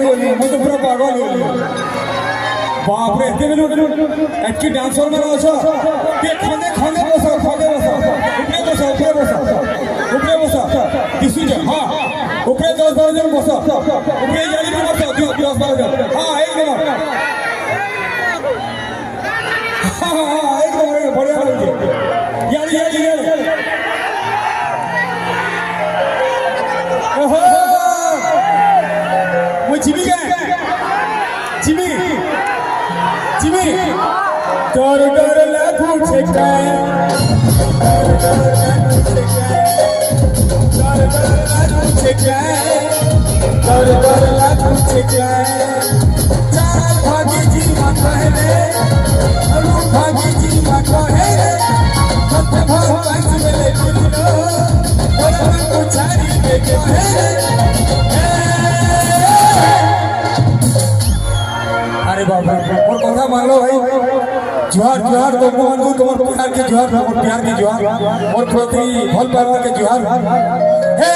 बोली मुझे पूरा पागल हो बाप रे एते बेलू एटकी डांसर में आछो ते खंदे खंदे बसो ऊपरे बसो दिसु जा हां ऊपरे 10-12 जन बसो ऊपरे जाली पे बसो 10-12 जन हां एक नंबर हां एक नंबर बढ़िया लगे याली ओहो वो जिमी डर लागू छे काय डर लागू छे काय चाल भागी जी मा कहले अलू भागी जी मा कहले मत भर पांच मेले पुरनो और को छाड़ी के कहले अरे बाबा और कथा मान लो भाई जोहार तो मोहन को तुम्हार प्यार के जोहार और प्रति भल पावर के जोहार हे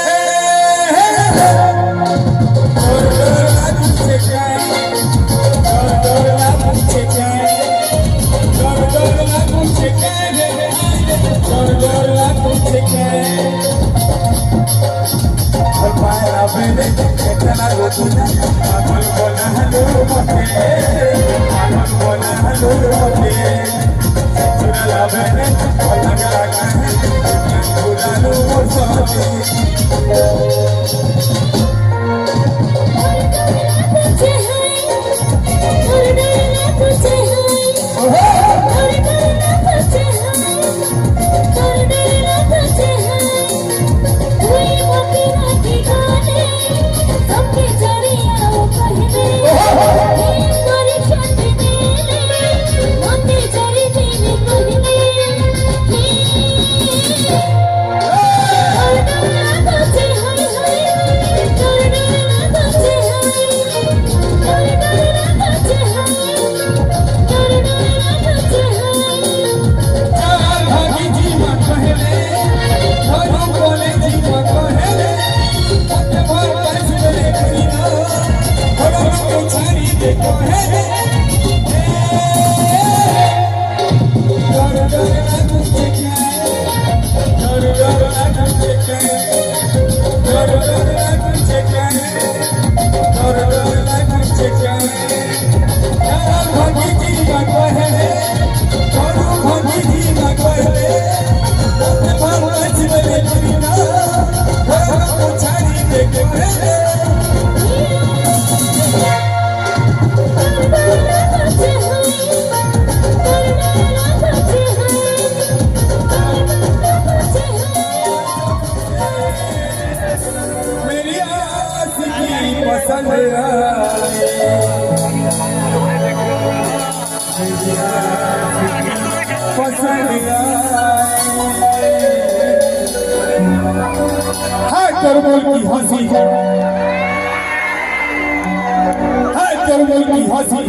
करमल की हंसी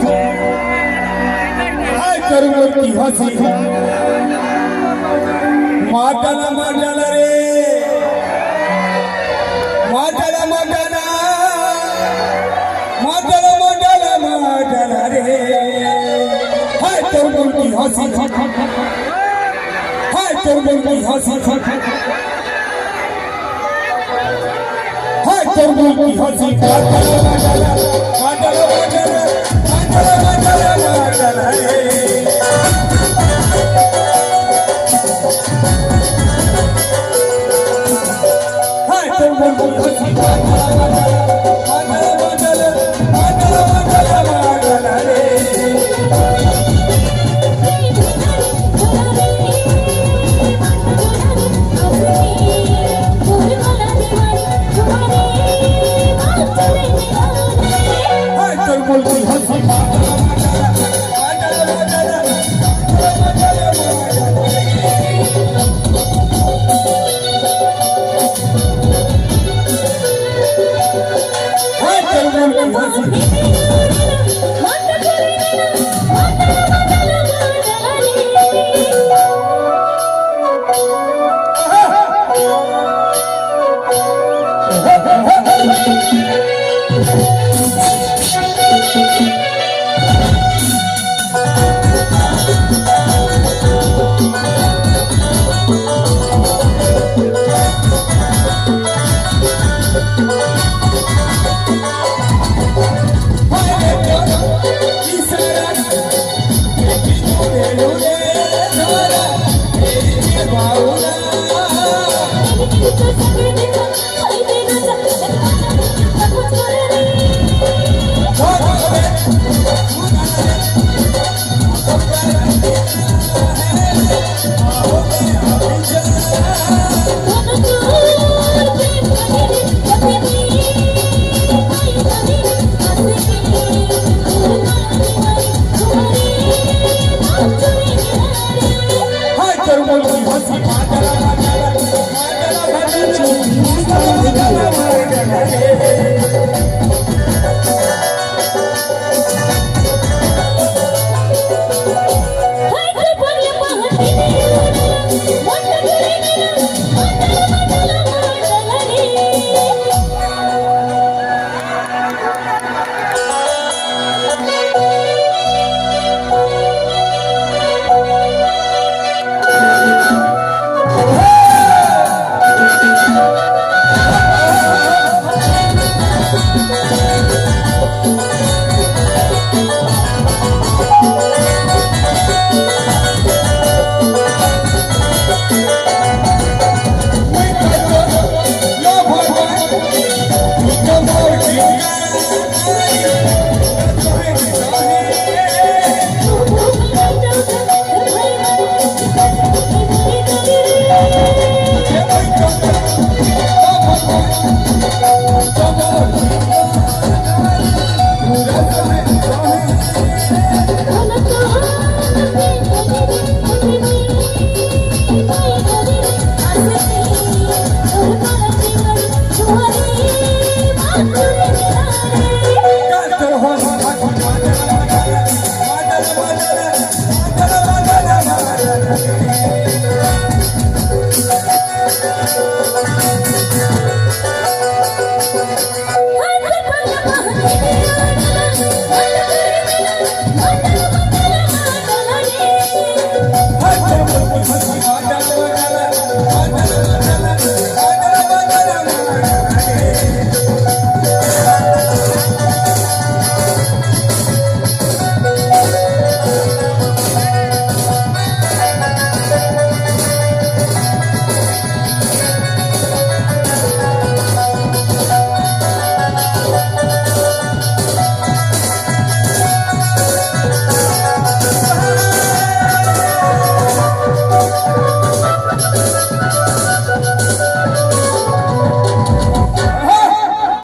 हाय करमल की हंसी माटला रे माटला रे हाय करमल की हंसी करमल की हंसी